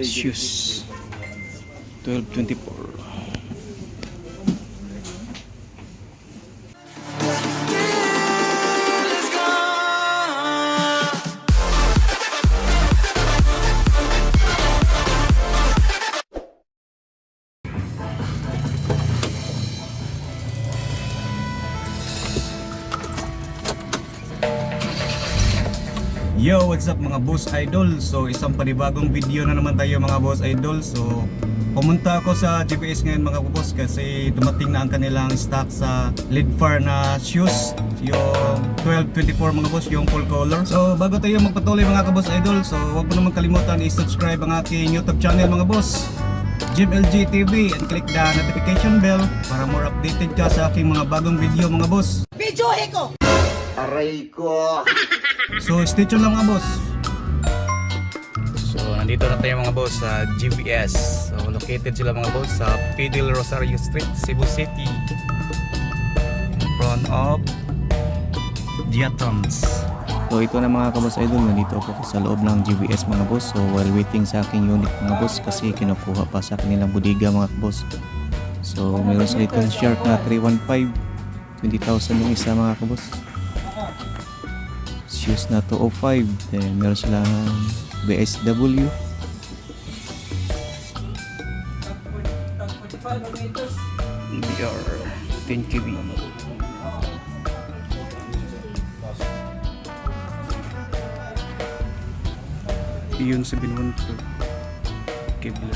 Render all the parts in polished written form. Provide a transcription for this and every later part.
Shoes 1224. Yo, what's up mga boss idol? So isang panibagong video na naman tayo mga boss idol. So pumunta ako sa GPS ngayon mga boss kasi dumating na ang kanilang stock sa Leadfar na shoes, yung 1224 mga boss, yung full color. So bago tayo magpatuloy mga boss idol, so huwag mo naman kalimutan i-subscribe ang aking YouTube channel mga boss, JimLG TV, and click the notification bell para more updated ka sa aking mga bagong video mga boss. Video ko! Aray ko! So stay tuned lang mga boss. So nandito na tayo mga boss sa GBS. So located sila mga boss sa Pidil Rosario Street, Cebu City, in front of Diatoms. So ito na mga kabos idol, nandito ako sa loob ng GBS mga boss. So while waiting sa aking unit mga boss kasi kinukuha pa sa kanilang bodega mga kabos. So meron sa little shark na 315, 20,000 yung isa mga kabos. Shoes na 205, then meron silang BSW, BR 10KB, yung 712 Kevlar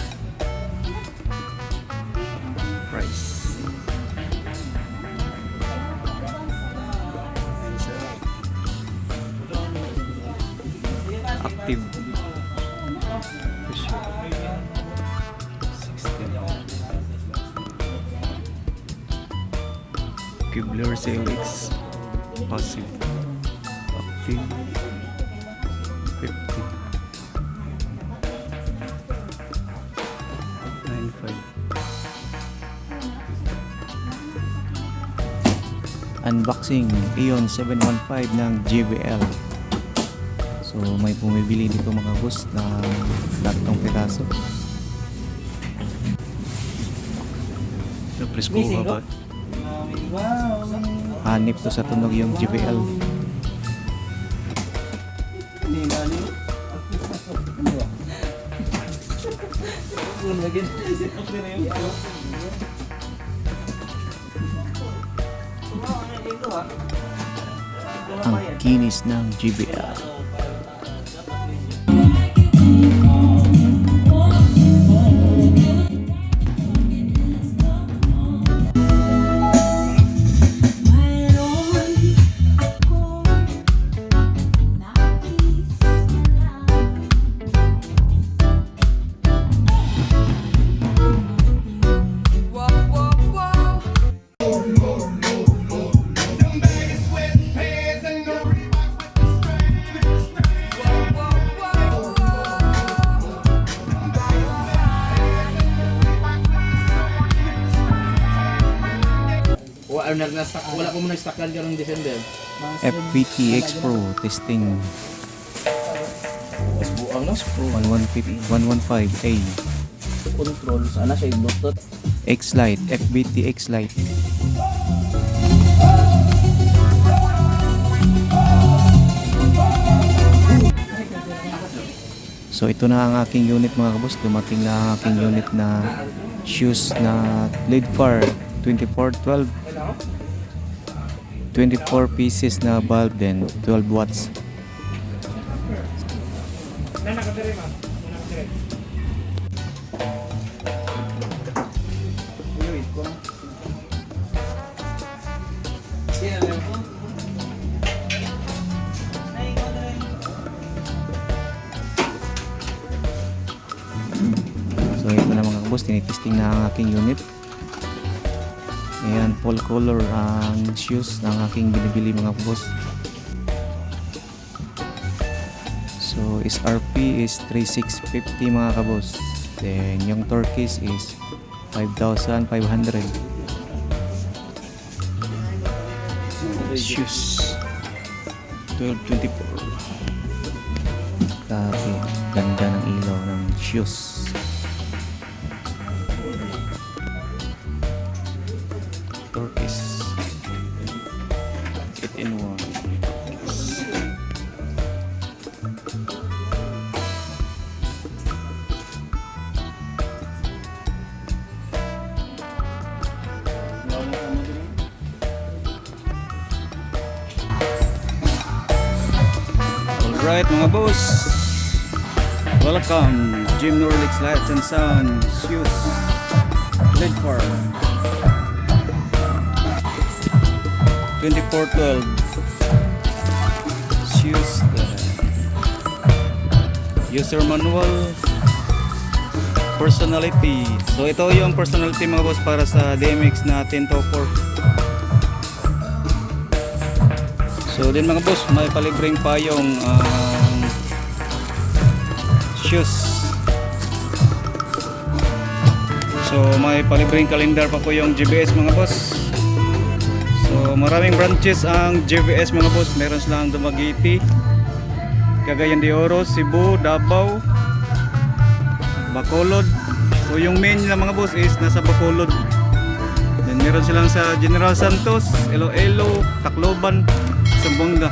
price. Active Kevlar CLX passive active 50 95. Unboxing Ion 715 ng JBL. So may bumibili dito mga boss na tatlong piraso. Presko ba? Hanip to sa tunog yung JBL. Ang kinis ng JBL. Wala po mo na-stockan ka ng December. FPT X Pro testing Mas buang no? 115A Control. Sana siya yung Bluetooth. X Lite, FBT X Lite. So ito na ang aking unit mga kabos. Dumating na ang aking unit na shoes na Leadfar 2412, 24 pieces na bulb, then 12 watts. So ito na mga kabos, tinitesting na ang aking unit. Ayan, full color ang shoes ng aking binibili mga boss. So SRP is 3,650 mga kabos. Then yung turkeys is 5,500. Shoes 1224. Grabe, ganda ng ilaw ng shoes. Turkish 8-in-1. Alright mga boss, welcome Jim Norlix Lights and Sound Shoes Lead Farm 2412 shoes, user manual, personality. So ito yung personality mga boss para sa DMX na 1024. So din mga boss, may palibreng payong shoes. So may palibreng calendar pa po yung GBS mga boss. So maraming branches ang GBS mga boss. Meron silang Dumaguete, Cagayan de Oro, Cebu, Davao, Bacolod. So yung main nila mga boss is nasa Bacolod. Then meron silang sa General Santos, Iloilo, Tacloban, Zamboanga.